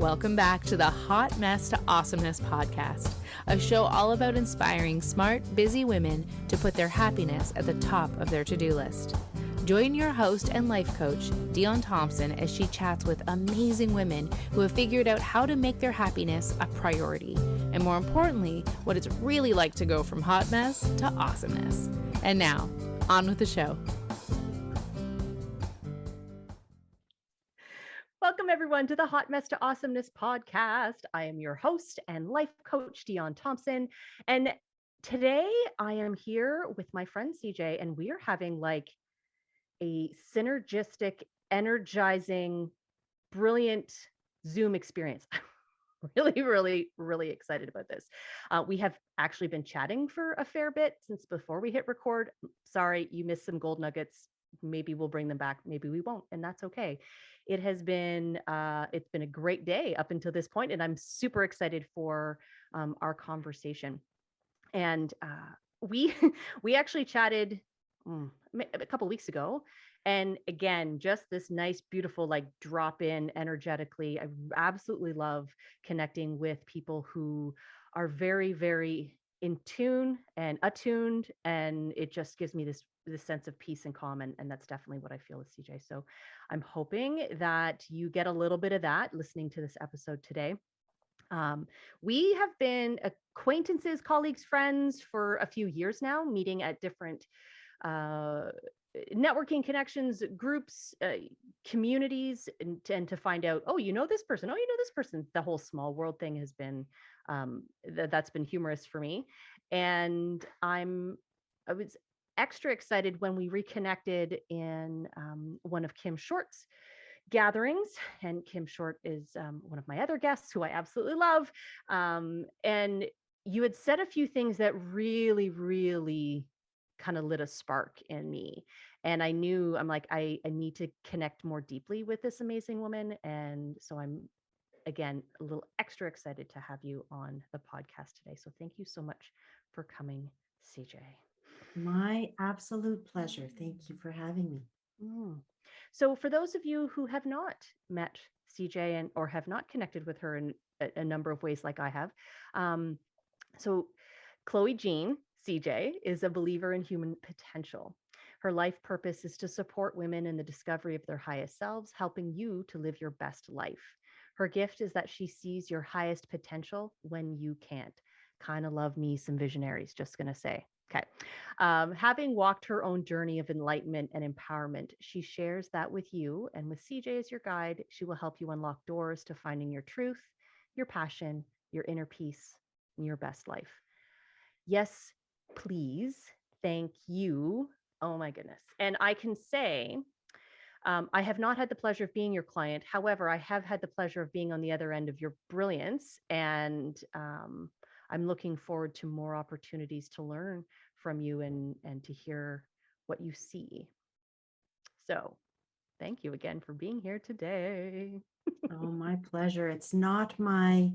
Welcome back to the Hot Mess to Awesomeness podcast, a show all about inspiring smart, busy women to put their happiness at the top of their to-do list. Join your host and life coach, Dion Thompson, as she chats with amazing women who have figured out how to make their happiness a priority, and more importantly, what it's really like to go from hot mess to awesomeness. And now, on with the show. Welcome, everyone, to the Hot Mess to Awesomeness podcast. I am your host and life coach, Dion Thompson. And today I am here with my friend CJ, and we are having like a synergistic, energizing, brilliant Zoom experience. Really excited about this. We have actually been chatting for a fair bit since before we hit record. Sorry, you missed some gold nuggets. Maybe we'll bring them back. Maybe we won't, and that's okay. It has been it's been a great day up until this point, and I'm super excited for our conversation. And we we actually chatted a couple weeks ago, and again, just this nice, beautiful, like drop in energetically. I absolutely love connecting with people who are very in tune and attuned, and it just gives me this sense of peace and calm, and that's definitely what I feel with CJ. So I'm hoping that you get a little bit of that listening to this episode today. We have been acquaintances, colleagues, friends for a few years now, meeting at different uh, networking connections, groups, communities, and to find out, oh, you know this person, oh, you know this person. The whole small world thing has been that's been humorous for me, and I was extra excited when we reconnected in one of Kim Short's gatherings. And Kim Short is one of my other guests who I absolutely love. And you had said a few things that really kind of lit a spark in me. And I knew I'm like, I need to connect more deeply with this amazing woman. And so I'm, again, a little extra excited to have you on the podcast today. So thank you so much for coming, CJ. My absolute pleasure. Thank you for having me. Mm. So, for those of you who have not met CJ and or have not connected with her in a number of ways, like I have, um, so Chloe Jean CJ is a believer in human potential. Her life purpose is to support women in the discovery of their highest selves, helping you to live your best life. Her gift is that she sees your highest potential when you can't. Kind of love me some visionaries, just gonna say. Okay. Having walked her own journey of enlightenment and empowerment, she shares that with you. And with CJ as your guide, she will help you unlock doors to finding your truth, your passion, your inner peace, and your best life. Yes, please. Thank you. Oh my goodness. And I can say, I have not had the pleasure of being your client. However, I have had the pleasure of being on the other end of your brilliance. And I'm looking forward to more opportunities to learn from you and to hear what you see. So thank you again for being here today. Oh, my pleasure. I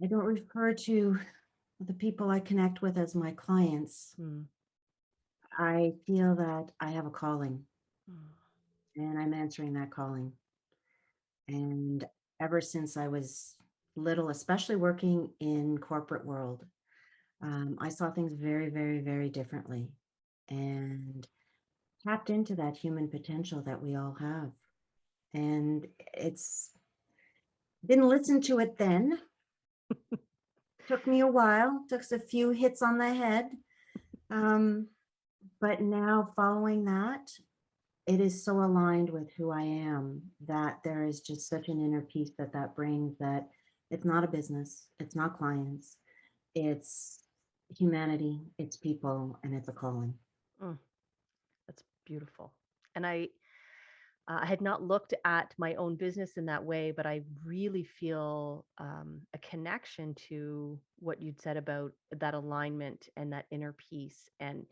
don't refer to the people I connect with as my clients. Mm, I feel that I have a calling mm, and I'm answering that calling. And ever since I was little, especially working in corporate world, I saw things very differently and tapped into that human potential that we all have. And it's didn't listen to it then. Took me a while, took a few hits on the head. But now following that, it is so aligned with who I am that there is just such an inner peace that brings, that it's not a business, it's not clients, it's humanity, it's people, and it's a calling. mm. That's beautiful. And I had not looked at my own business in that way, but I really feel a connection to what you'd said about that alignment and that inner peace. And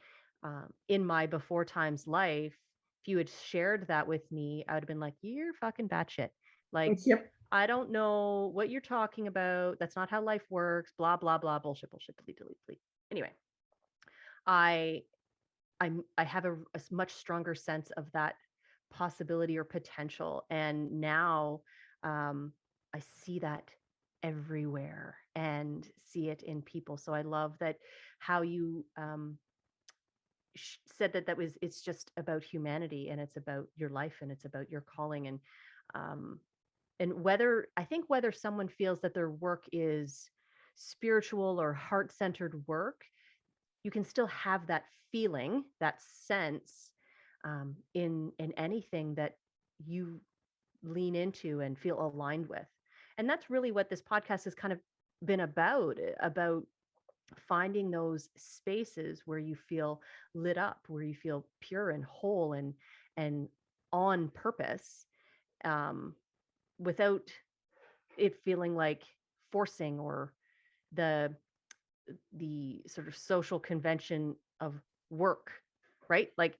in my before times life, if you had shared that with me, I would have been like, "You're fucking batshit. Like, Yep. I don't know what you're talking about. That's not how life works. Blah blah blah. Bullshit. Delete. Anyway, I I have a much stronger sense of that possibility or potential. And now, um, I see that everywhere and see it in people. So I love that how you said that it's just about humanity and it's about your life and it's about your calling um, and whether I think whether someone feels that their work is spiritual or heart-centered work, you can still have that feeling, that sense in anything that you lean into and feel aligned with. And that's really what this podcast has kind of been about finding those spaces where you feel lit up, where you feel pure and whole and on purpose, um, without it feeling like forcing or the the sort of social convention of work, right? Like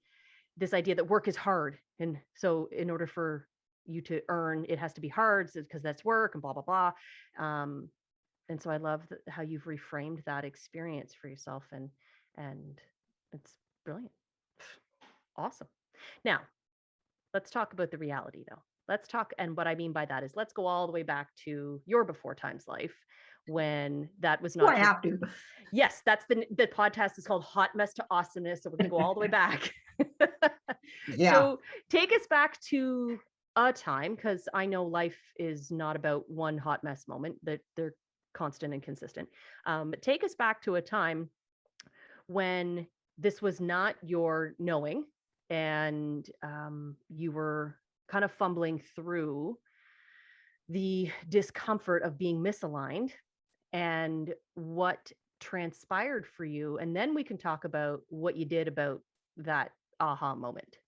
this idea that work is hard. And so in order for you to earn, it has to be hard because that's work and blah, blah, blah. Um, and so I love how you've reframed that experience for yourself and it's brilliant. Awesome. Now, let's talk about the reality though. Let's talk, and what I mean by that is let's go all the way back to your before times life when that was Oh, I not your have to. yes, that's the podcast is called Hot Mess to Awesomeness. So we're gonna go all the way back. Yeah. So take us back to a time, because I know life is not about one hot mess moment, that they're constant and consistent. But take us back to a time when this was not your knowing and you were kind of fumbling through the discomfort of being misaligned and what transpired for you. And then we can talk about what you did about that aha moment.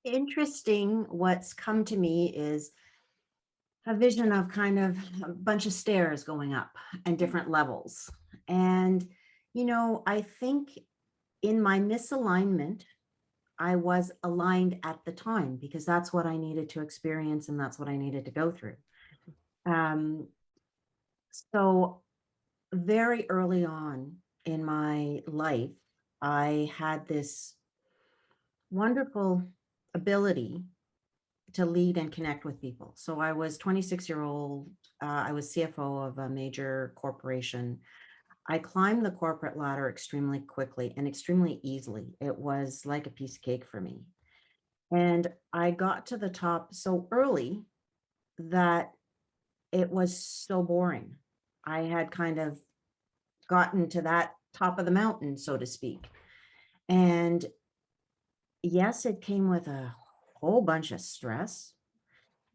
Interesting. What's come to me is a vision of kind of a bunch of stairs going up and different levels. And, I think in my misalignment, I was aligned at the time because that's what I needed to experience and that's what I needed to go through. Um, so very early on in my life, I had this wonderful ability to lead and connect with people. So I was 26-year-old. I was CFO of a major corporation. I climbed the corporate ladder extremely quickly and extremely easily. It was like a piece of cake for me. And I got to the top so early that it was so boring. I had kind of gotten to that top of the mountain, so to speak. And yes, it came with a whole bunch of stress.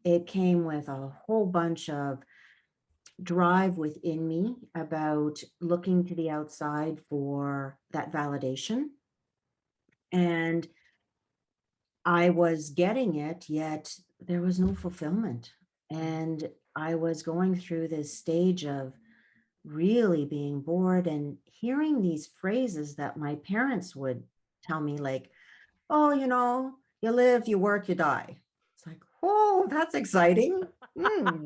It came with a whole bunch of drive within me about looking to the outside for that validation. And I was getting it, yet there was no fulfillment. And I was going through this stage of really being bored and hearing these phrases that my parents would tell me, like, oh, you live, you work, you die. It's like, oh, that's exciting. Hmm.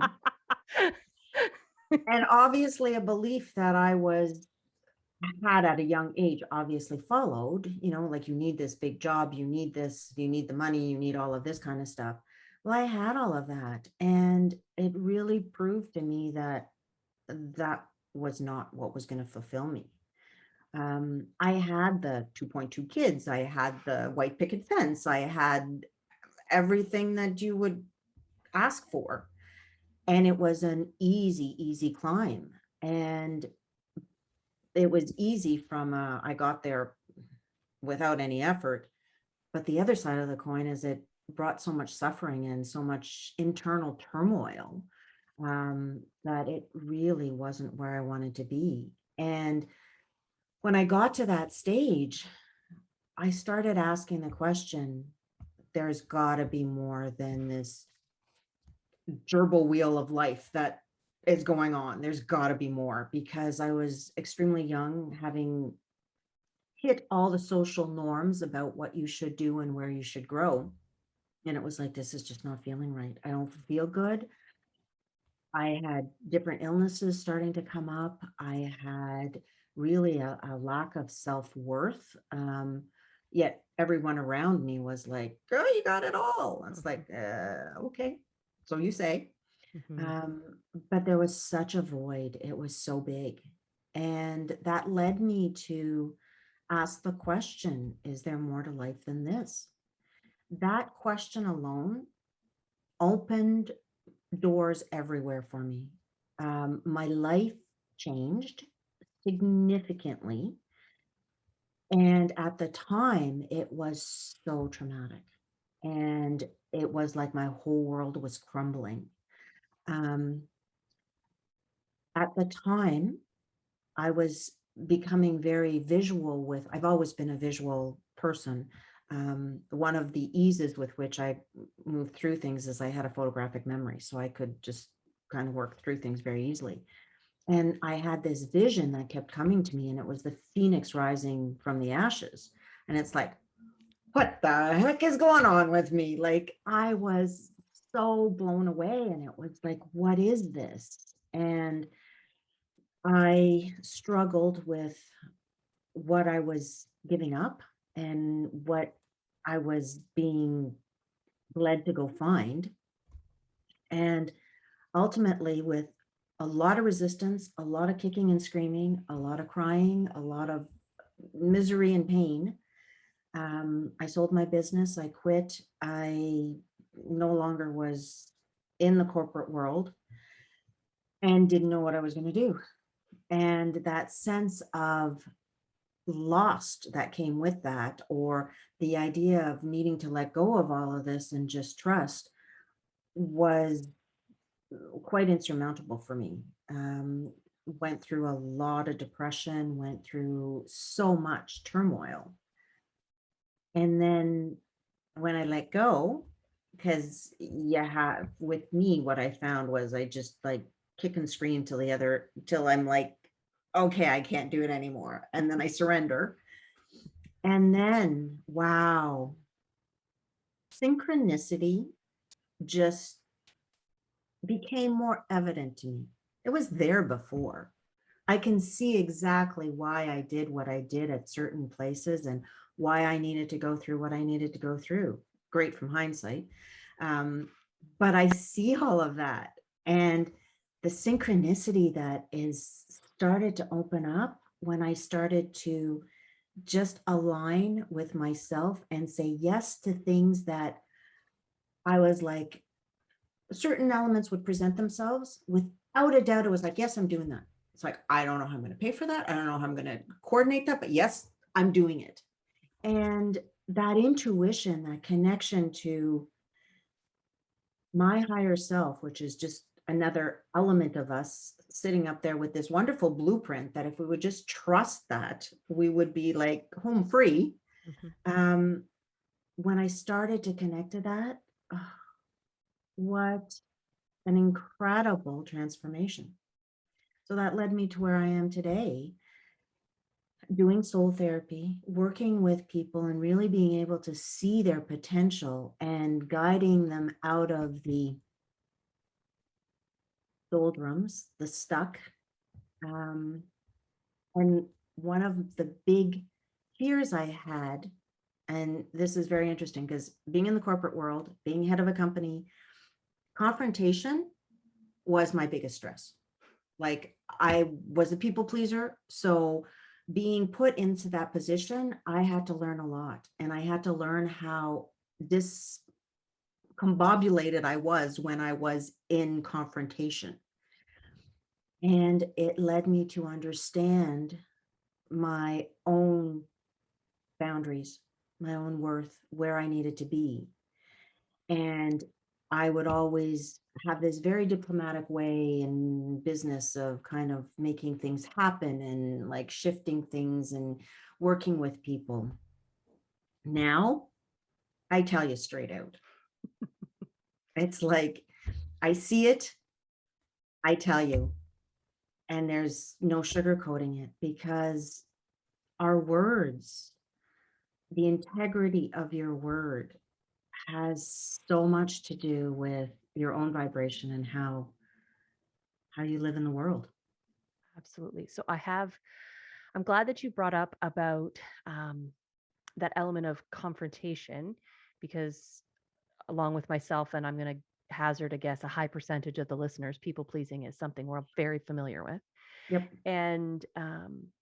And obviously a belief that I was had at a young age obviously followed, like you need this big job, you need this, you need the money, you need all of this kind of stuff. Well, I had all of that. And it really proved to me that that was not what was going to fulfill me. I had the 2.2 kids, I had the white picket fence, I had everything that you would ask for. And it was an easy, easy climb. And it was easy from I got there without any effort. But the other side of the coin is it brought so much suffering and so much internal turmoil that it really wasn't where I wanted to be. And when I got to that stage, I started asking the question, there's got to be more than this gerbil wheel of life that is going on. There's got to be more, because I was extremely young, having hit all the social norms about what you should do and where you should grow. And it was like, this is just not feeling right. I don't feel good. I had different illnesses starting to come up. I had really a lack of self-worth. Yet everyone around me was like, girl, you got it all. It's like, okay. So you say. Mhm. Um, but there was such a void. It was so big. And that led me to ask the question, is there more to life than this? That question alone opened doors everywhere for me. My life changed significantly. And at the time, it was so traumatic. And it was like my whole world was crumbling. Um, at the time, I was becoming very visual with, I've always been a visual person. One of the eases with which I moved through things is I had a photographic memory, so I could just kind of work through things very easily. And I had this vision that kept coming to me, and it was the phoenix rising from the ashes. And it's like, what the heck is going on with me? Like, I was so blown away, and it was like, what is this? And I struggled with what I was giving up and what I was being led to go find. And ultimately, with a lot of resistance, a lot of kicking and screaming, a lot of crying, a lot of misery and pain, I sold my business. I quit. I no longer was in the corporate world and didn't know what I was going to do. And that sense of lost that came with that, or the idea of needing to let go of all of this and just trust, was quite insurmountable for me. Went through a lot of depression, went through so much turmoil. And then when I let go, because you have, with me, what I found was I just like kick and scream till I'm like, okay, I can't do it anymore. And then I surrender. And then, wow, synchronicity just became more evident to me. It was there before. I can see exactly why I did what I did at certain places and why I needed to go through what I needed to go through. Great from hindsight. Um, but I see all of that. And the synchronicity that is started to open up when I started to just align with myself and say yes to things that I was like, certain elements would present themselves without a doubt. It was like, yes, I'm doing that. It's like, I don't know how I'm going to pay for that. I don't know how I'm going to coordinate that, but yes, I'm doing it. And that intuition, that connection to my higher self, which is just another element of us sitting up there with this wonderful blueprint that if we would just trust that, we would be like home free. Mhm. Um, when I started to connect to that, oh, what an incredible transformation. So that led me to where I am today, doing soul therapy, working with people, and really being able to see their potential and guiding them out of the doldrums, the stuck. Um, and one of the big fears I had, and this is very interesting because being in the corporate world, being head of a company, confrontation was my biggest stress. Like, I was a people pleaser. So being put into that position, I had to learn a lot. And I had to learn how discombobulated I was when I was in confrontation. And it led me to understand my own boundaries, my own worth, where I needed to be. And I would always have this very diplomatic way in business of kind of making things happen and like shifting things and working with people. Now I tell you straight out. It's like I see it, I tell you, and there's no sugarcoating it, because our words, the integrity of your word, has so much to do with your own vibration and how you live in the world. Absolutely. So I'm glad that you brought up about that element of confrontation, because along with myself, and I'm going to hazard a guess, a high percentage of the listeners, people pleasing is something we're very familiar with. Yep. And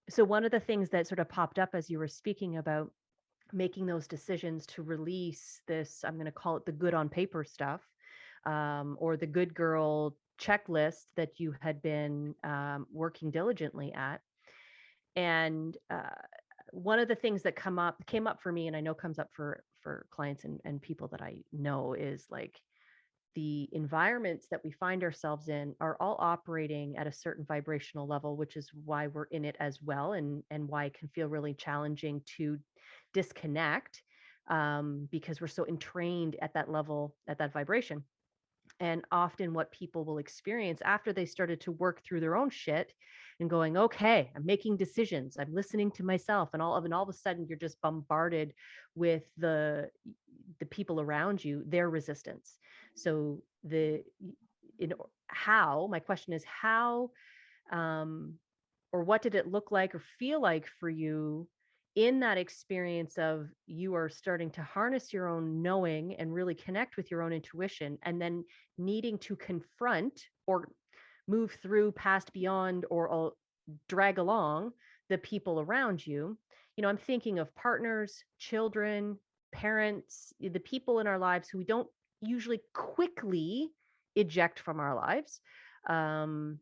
so one of the things that sort of popped up as you were speaking about making those decisions to release this, I'm going to call it the good on paper stuff, or the good girl checklist that you had been working diligently at. And one of the things that came up for me, and I know comes up for clients and people that I know, is like the environments that we find ourselves in are all operating at a certain vibrational level, which is why we're in it as well, and why it can feel really challenging to disconnect, because we're so entrained at that level, at that vibration. And often what people will experience after they started to work through their own shit and going, okay, I'm making decisions, I'm listening to myself, and all of a sudden you're just bombarded with the people around you, their resistance. So my question is how, um, or what did it look like or feel like for you in that experience of you are starting to harness your own knowing and really connect with your own intuition, and then needing to confront or move through, past, beyond, or drag along the people around you? I'm thinking of partners, children, parents, the people in our lives who we don't usually quickly eject from our lives. um,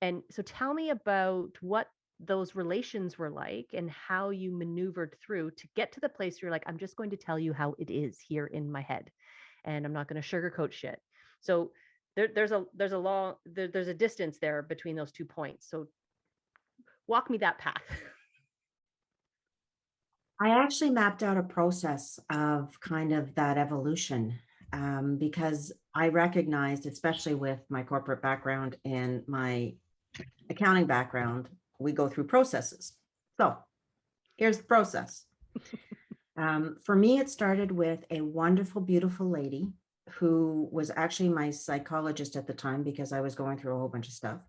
and so tell me about what those relations were like and how you maneuvered through to get to the place where you're like, I'm just going to tell you how it is here in my head, and I'm not going to sugarcoat shit. So there's a distance there between those 2 points. So walk me that path. I actually mapped out a process of kind of that evolution, because I recognized, especially with my corporate background and my accounting background, we go through processes. So here's the process. For me, it started with a wonderful, beautiful lady who was actually my psychologist at the time because I was going through a whole bunch of stuff.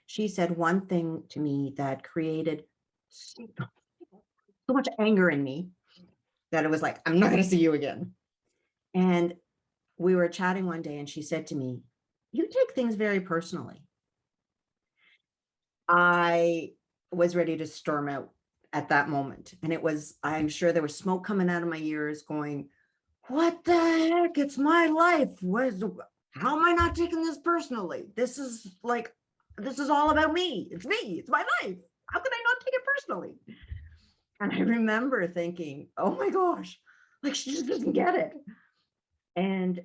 She said one thing to me that created so much anger in me that it was like, I'm not going to see you again. And we were chatting one day and she said to me, you take things very personally. I was ready to storm out at that moment. And it was, I'm sure there was smoke coming out of my ears going, what the heck? It's my life. How am I not taking this personally? This is all about me. It's me. It's my life. How can I not take it personally? And I remember thinking, oh my gosh, like she just doesn't get it. And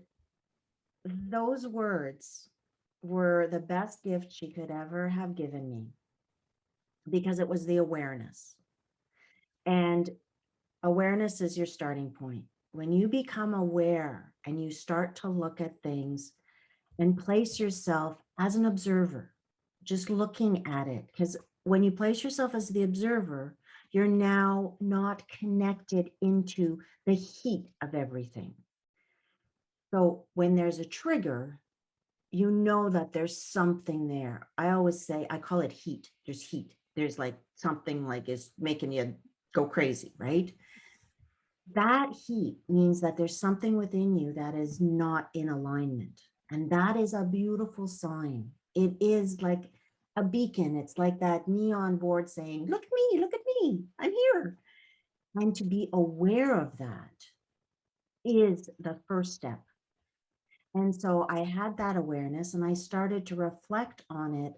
those words were the best gift she could ever have given me, because it was the awareness. And awareness is your starting point. When you become aware and you start to look at things and place yourself as an observer, just looking at it, because when you place yourself as the observer, you're now not connected into the heat of everything. So when there's a trigger, you know that there's something there. I always say, I call it heat. There's heat. There's like something like is making you go crazy, right? That heat means that there's something within you that is not in alignment. And that is a beautiful sign. It is like a beacon. It's like that neon board saying, look at me, I'm here. And to be aware of that is the first step. And so I had that awareness and I started to reflect on it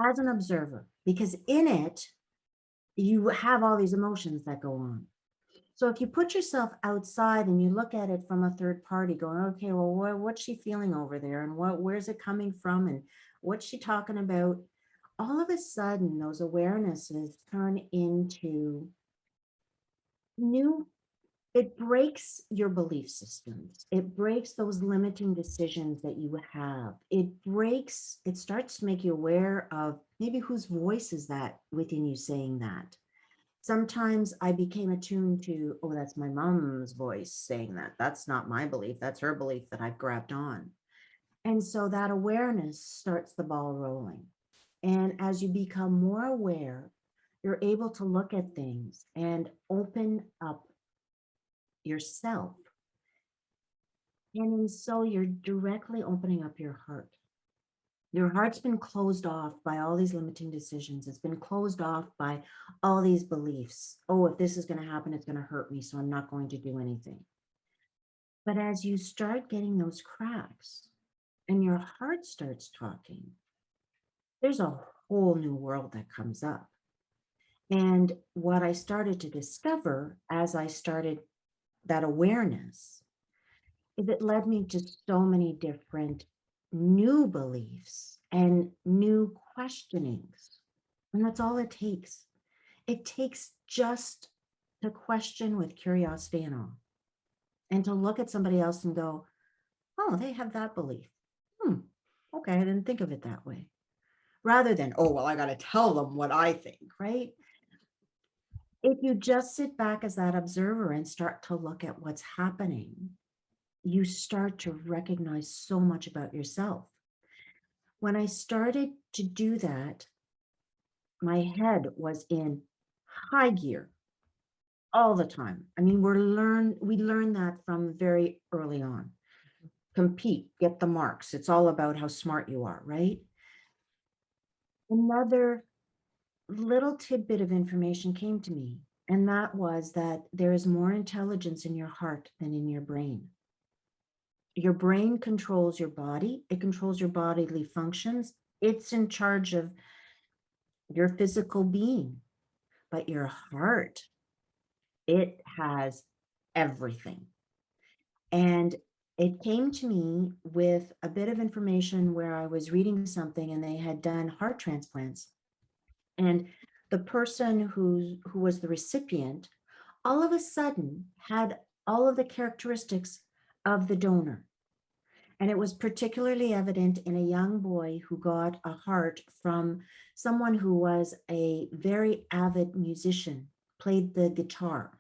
as an observer, because in it, you have all these emotions that go on. So if you put yourself outside and you look at it from a third party going, okay, well, what's she feeling over there? And where's it coming from? And what's she talking about? All of a sudden, those awarenesses turn into it breaks your belief systems. It breaks those limiting decisions that you have. It starts to make you aware of maybe whose voice is that within you saying that. Sometimes I became attuned to, oh, that's my mom's voice saying that. That's not my belief. That's her belief that I've grabbed on. And so that awareness starts the ball rolling. And as you become more aware, you're able to look at things and open up yourself And so you're directly opening up your heart. Your heart's been closed off by all these limiting decisions. It's been closed off by all these beliefs. Oh, if this is going to happen, it's going to hurt me, so I'm not going to do anything. But as you start getting those cracks and your heart starts talking, there's a whole new world that comes up. And what I started to discover as I started that awareness is it led me to so many different new beliefs and new questionings. And that's all it takes. It takes just to question with curiosity and awe, and to look at somebody else and go, oh, they have that belief. Okay, I didn't think of it that way. Rather than, oh, well, I got to tell them what I think, right? If you just sit back as that observer and start to look at what's happening, you start to recognize so much about yourself. When I started to do that, my head was in high gear all the time. I mean, we learn that from very early on. Compete, get the marks. It's all about how smart you are, right? Another little tidbit of information came to me, and that was that there is more intelligence in your heart than in your brain. Your brain controls your body, it controls your bodily functions, it's in charge of your physical being, but your heart, it has everything. And it came to me with a bit of information where I was reading something and they had done heart transplants. And the person who was the recipient all of a sudden had all of the characteristics of the donor. And it was particularly evident in a young boy who got a heart from someone who was a very avid musician, played the guitar.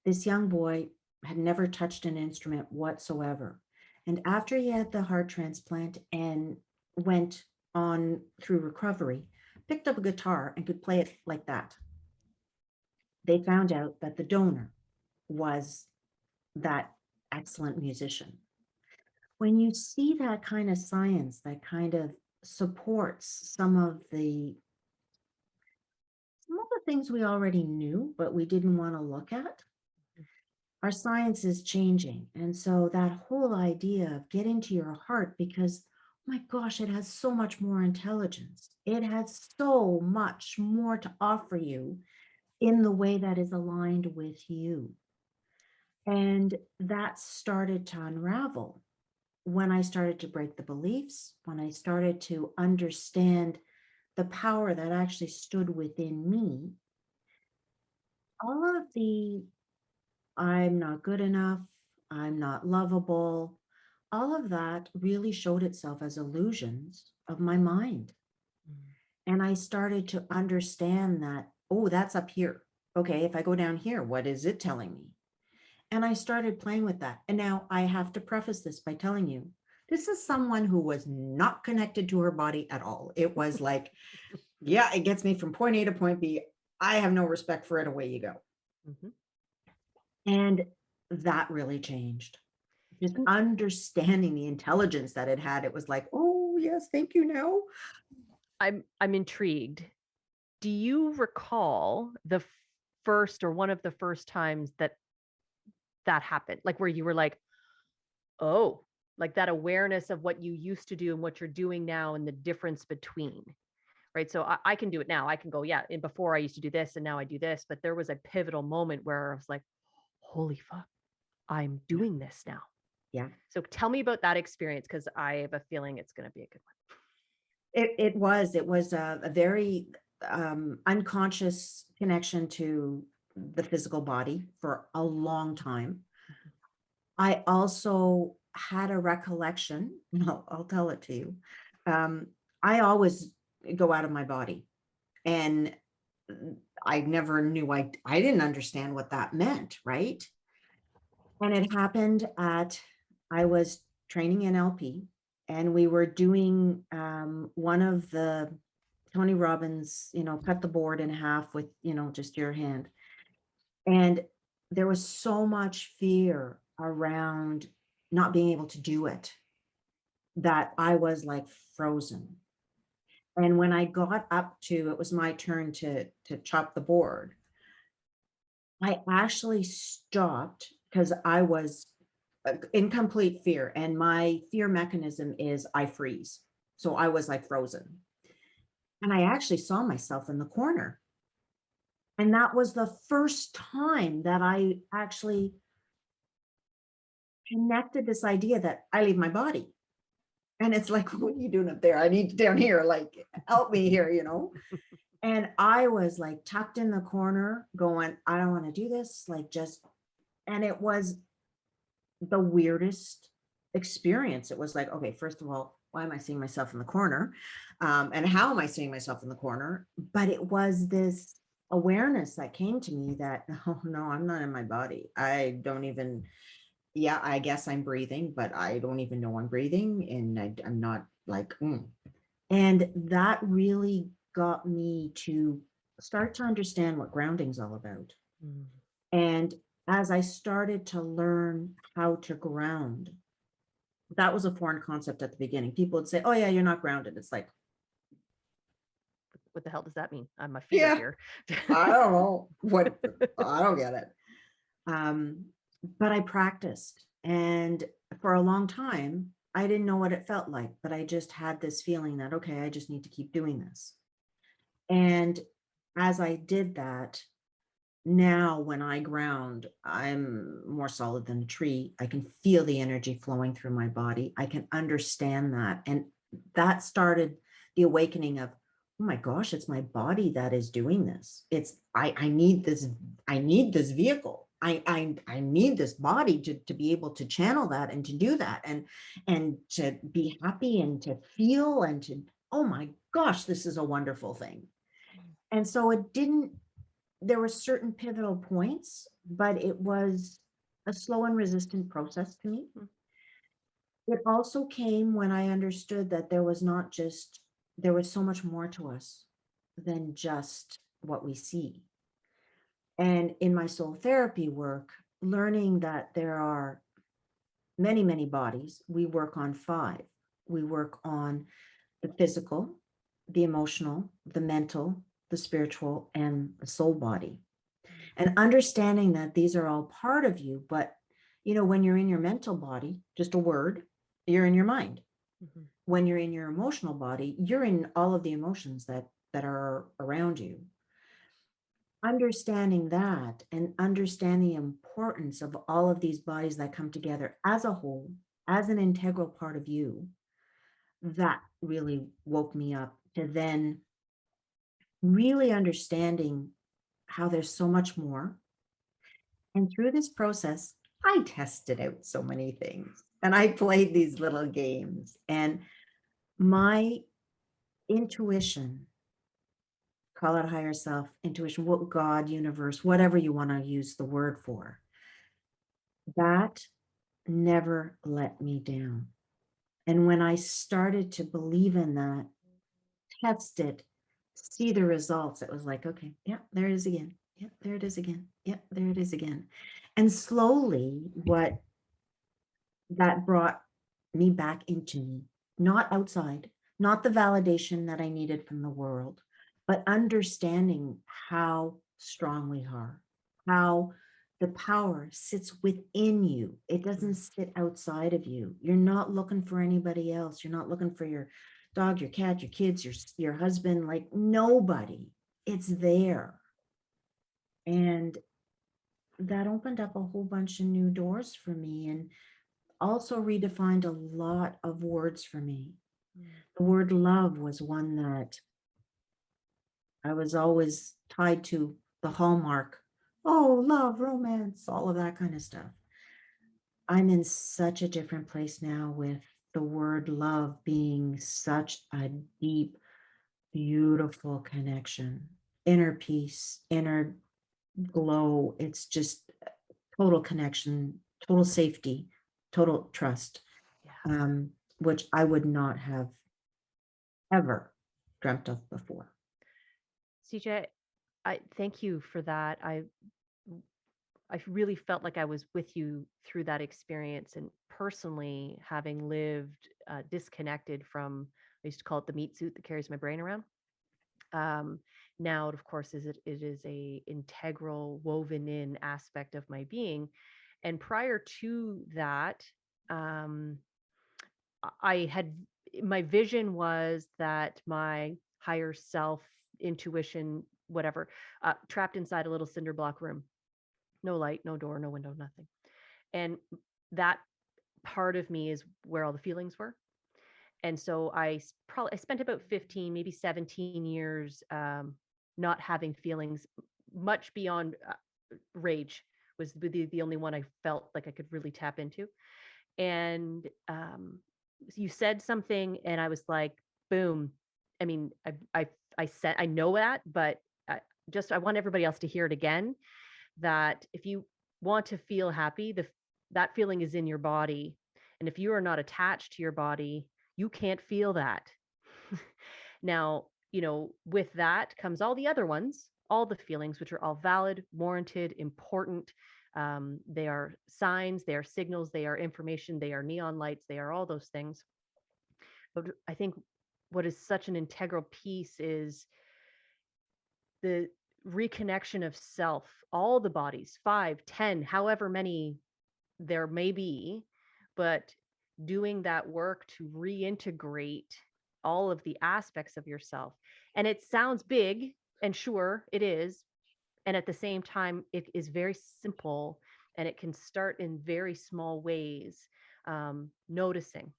This young boy had never touched an instrument whatsoever. And after he had the heart transplant and went on through recovery, picked up a guitar and could play it like that. They found out that the donor was that excellent musician. When you see that kind of science that kind of supports some of the things we already knew, but we didn't want to look at, our science is changing. And so that whole idea of get into your heart, because my gosh, it has so much more intelligence. It has so much more to offer you in the way that is aligned with you. And that started to unravel when I started to break the beliefs, when I started to understand the power that actually stood within me. All of the I'm not good enough, I'm not lovable, all of that really showed itself as illusions of my mind. And I started to understand that, oh, that's up here. Okay, if I go down here, what is it telling me? And I started playing with that. And now I have to preface this by telling you, this is someone who was not connected to her body at all. It was like, yeah, it gets me from point A to point B. I have no respect for it. Away you go. Mhm. And that really changed. Just understanding the intelligence that it had. It was like, oh, yes, thank you now. I'm intrigued. Do you recall the first or one of the first times that happened? Like where you were like, oh, like that awareness of what you used to do and what you're doing now and the difference between, right? So I can do it now. I can go, yeah, and before I used to do this and now I do this, but there was a pivotal moment where I was like, holy fuck, I'm doing this now. Yeah. So tell me about that experience, because I have a feeling it's going to be a good one. It was a very unconscious connection to the physical body for a long time. I also had a recollection, and I'll tell it to you. I always go out of my body, and I never knew, I didn't understand what that meant, right? And it happened I was training NLP, and we were doing one of the Tony Robbins, cut the board in half with, just your hand. And there was so much fear around not being able to do it, that I was like frozen. And when I got up to, it was my turn to chop the board, I actually stopped because I was in complete fear. And my fear mechanism is I freeze. So I was like frozen. And I actually saw myself in the corner. And that was the first time that I actually connected this idea that I leave my body. And it's like, what are you doing up there? I need down here, like, help me here, you know? And I was like tucked in the corner going, I don't want to do this. Like, just, and it was the weirdest experience. It was like, okay, first of all, why am I seeing myself in the corner? And how am I seeing myself in the corner? But it was this awareness that came to me that, oh no, I'm not in my body. I don't even, yeah, I guess I'm breathing, but I don't even know I'm breathing. And I'm not like, And that really got me to start to understand what grounding's all about. Mm. And as I started to learn how to ground, that was a foreign concept at the beginning. People would say, oh, yeah, you're not grounded. It's like, What the hell does that mean? My feet are yeah, here. I don't know what, I don't get it. Um, but I practiced. And for a long time, I didn't know what it felt like, but I just had this feeling that, okay, I just need to keep doing this. And as I did that, now when I ground, I'm more solid than a tree. I can feel the energy flowing through my body. I can understand that. And that started the awakening of, oh my gosh, it's my body that is doing this. It's I need this, I need this vehicle. I need this body to be able to channel that and to do that and to be happy and to feel and to, oh my gosh, this is a wonderful thing. And so it didn't, there were certain pivotal points, but it was a slow and resistant process to me. Mm. It also came when I understood that there was not just, there was so much more to us than just what we see. And in my soul therapy work, learning that there are many, many bodies, we work on 5. We work on the physical, the emotional, the mental, the spiritual, and the soul body. And understanding that these are all part of you, but when you're in your mental body, just a word, you're in your mind. Mhm. When you're in your emotional body, you're in all of the emotions that are around you. Understanding that and understanding the importance of all of these bodies that come together as a whole, as an integral part of you, that really woke me up to then really understanding how there's so much more. And through this process, I tested out so many things and I played these little games. And my intuition, call it higher self, intuition, what God, universe, whatever you want to use the word for, that never let me down. And when I started to believe in that, test it, see the results, it was like, okay, yeah, there it is again. Yeah, there it is again. Yeah, there it is again. And slowly, what that brought me back into me, not outside, not the validation that I needed from the world, but understanding how strong we are, how the power sits within you. It doesn't sit outside of you. You're not looking for anybody else. You're not looking for your dog, your cat, your kids, your husband, like nobody. It's there. And that opened up a whole bunch of new doors for me. And also redefined a lot of words for me. The word love was one that I was always tied to, the hallmark. Oh, love, romance, all of that kind of stuff. I'm in such a different place now with the word love being such a deep, beautiful connection, inner peace, inner glow. It's just total connection, total safety, total trust. Yeah. Which I would not have ever dreamt of before. CJ, I thank you for that. I really felt like I was with you through that experience, and personally having lived disconnected from, I used to call it the meat suit that carries my brain around. Um, Now, of course, it is a integral, woven in aspect of my being. And prior to that, um, I had my vision was that my higher self, intuition, whatever, trapped inside a little cinder block room, no light, no door, no window, nothing. And that part of me is where all the feelings were. And so probably I spent about 15, maybe 17 years not having feelings much beyond rage was the only one I felt like I could really tap into. And you said something, and I was like, boom. I mean, I said, I know that, but I, I want everybody else to hear it again, that if you want to feel happy, that feeling is in your body. And if you are not attached to your body, you can't feel that. Now, with that comes all the other ones, all the feelings, which are all valid, warranted, important. They are signs, they are signals, they are information, they are neon lights, they are all those things. But I think what is such an integral piece is the reconnection of self, all the bodies, 5, 10, however many there may be, but doing that work to reintegrate all of the aspects of yourself. And it sounds big, and sure it is. And at the same time, it is very simple, and it can start in very small ways. Noticing,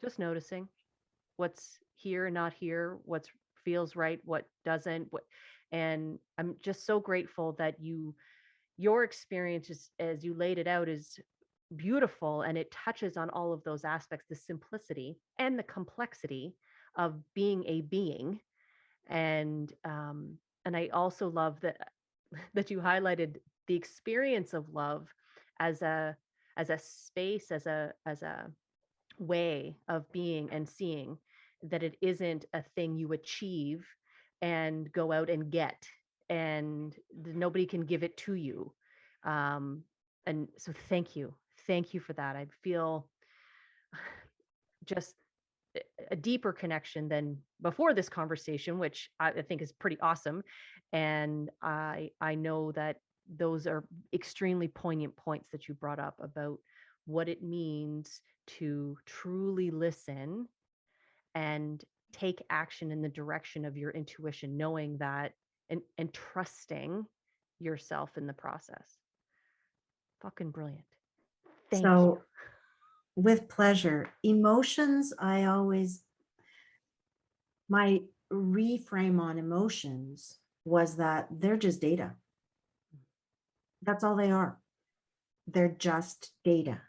just noticing what's here and not here, what feels right, what doesn't, and I'm just so grateful that your experience as you laid it out is beautiful, and it touches on all of those aspects, the simplicity and the complexity of being a being. And I also love that that you highlighted the experience of love as a space, as a way of being and seeing, that it isn't a thing you achieve and go out and get, and nobody can give it to you. And so thank you for that. I feel just a deeper connection than before this conversation, which I think is pretty awesome. And I know that those are extremely poignant points that you brought up about what it means to truly listen and take action in the direction of your intuition, knowing that, and trusting yourself in the process. Fucking brilliant. Thank you. So, with pleasure, emotions, my reframe on emotions was that they're just data. That's all they are. They're just data,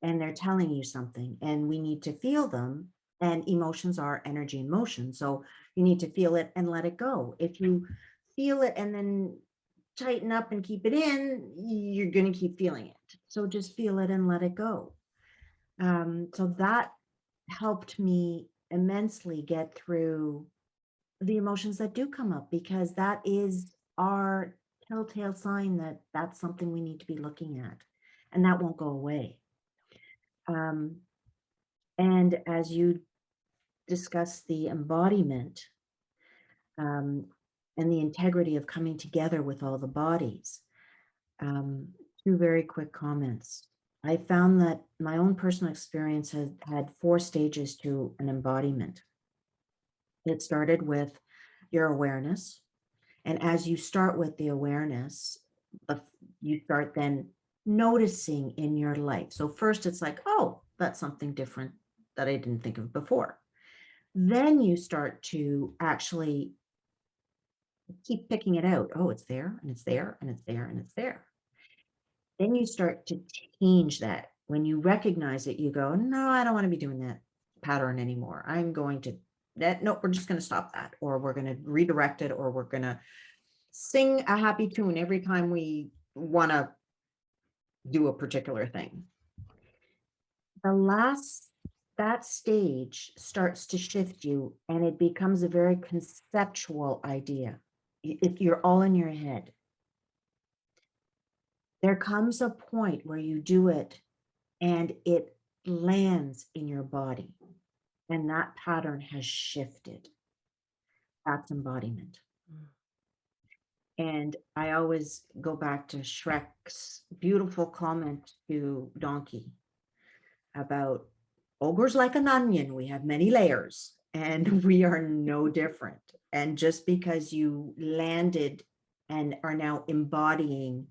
and they're telling you something, and we need to feel them. And emotions are energy in motion. So you need to feel it and let it go. If you feel it and then tighten up and keep it in, you're going to keep feeling it. So just feel it and let it go. So that helped me immensely get through the emotions that do come up, because that is our telltale sign that that's something we need to be looking at, and that won't go away. And as you discuss the embodiment, and the integrity of coming together with all the bodies, two very quick comments. I found that my own personal experience has had 4 stages to an embodiment. It started with your awareness. And as you start with the awareness, you start then noticing in your life. So first it's like, oh, that's something different that I didn't think of before. Then you start to actually keep picking it out. Oh, it's there, and it's there, and it's there, and it's there. Then you start to change that. When you recognize it, you go, no, I don't want to be doing that pattern anymore. I'm going to no, we're just going to stop that, or we're going to redirect it, or we're going to sing a happy tune every time we want to do a particular thing. That stage starts to shift you, and it becomes a very conceptual idea. If you're all in your head, There comes a point where you do it and it lands in your body, and that pattern has shifted. That's embodiment. Mm. And I always go back to Shrek's beautiful comment to Donkey about ogre's like an onion. We have many layers and we are no different. And just because you landed and are now embodying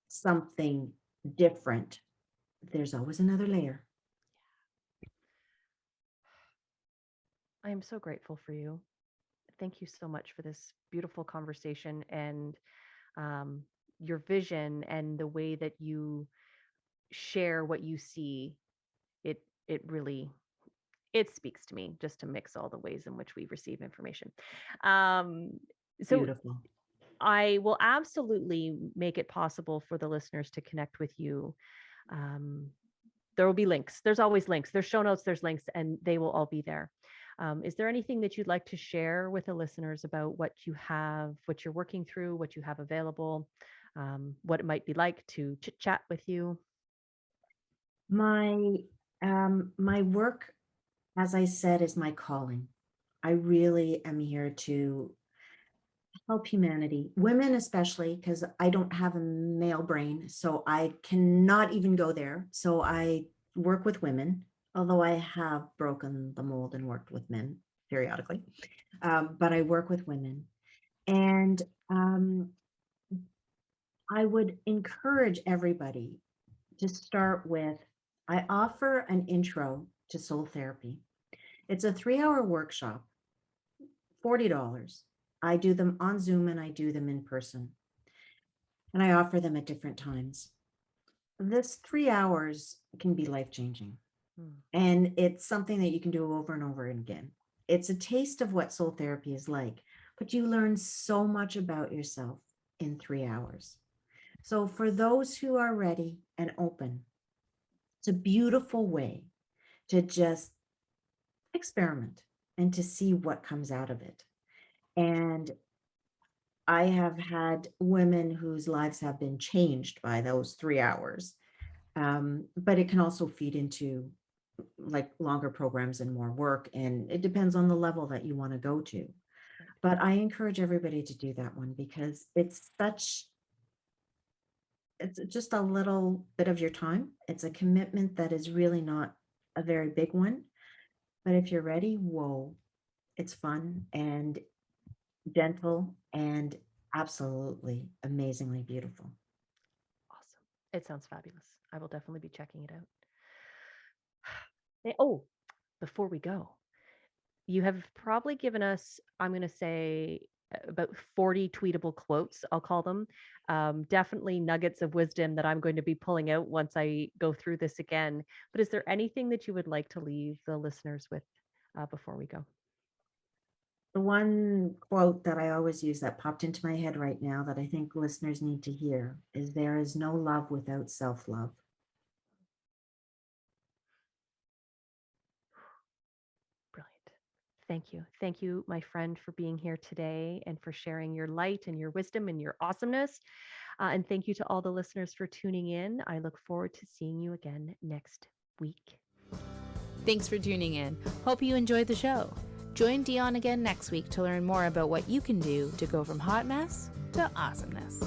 something different, there's always another layer. I am so grateful for you. Thank you so much for this beautiful conversation and um, your vision and the way that you share what you see. It really it speaks to me just to mix all the ways in which we receive information. Um, so Beautiful. I will absolutely make it possible for the listeners to connect with you. Um, there will be links. There's always links. There's show notes, there's links, and they will all be there. Is there anything that you'd like to share with the listeners about what you have, what you're working through, what you have available, what it might be like to chit chat with you? My work, as I said, is my calling. I really am here to help humanity, women especially, because I don't have a male brain, so I cannot even go there. So I work with women, although I have broken the mold and worked with men periodically. But I work with women. And I would encourage everybody to start with, I offer an intro to soul therapy. It's a 3-hour workshop, $40. I do them on Zoom and I do them in person. And I offer them at different times. This 3 hours can be life-changing. And it's something that you can do over and over again. It's a taste of what soul therapy is like, but you learn so much about yourself in 3 hours. So for those who are ready and open, it's a beautiful way to just experiment and to see what comes out of it. And I have had women whose lives have been changed by those 3 hours. But it can also feed into like longer programs and more work. And it depends on the level that you want to go to. But I encourage everybody to do that one because it's just a little bit of your time. It's a commitment that is really not a very big one. But if you're ready, whoa, it's fun and gentle and absolutely amazingly beautiful. Awesome. It sounds fabulous. I will definitely be checking it out. Oh, before we go, you have probably given us, I'm going to say, about 40 tweetable quotes, I'll call them. Definitely nuggets of wisdom that I'm going to be pulling out once I go through this again. But is there anything that you would like to leave the listeners with before we go? The one quote that I always use that popped into my head right now that I think listeners need to hear is there is no love without self-love. Brilliant. Thank you. Thank you, my friend, for being here today and for sharing your light and your wisdom and your awesomeness. And thank you to all the listeners for tuning in. I look forward to seeing you again next week. Thanks for tuning in. Hope you enjoyed the show. Join Dion again next week to learn more about what you can do to go from hot mess to awesomeness.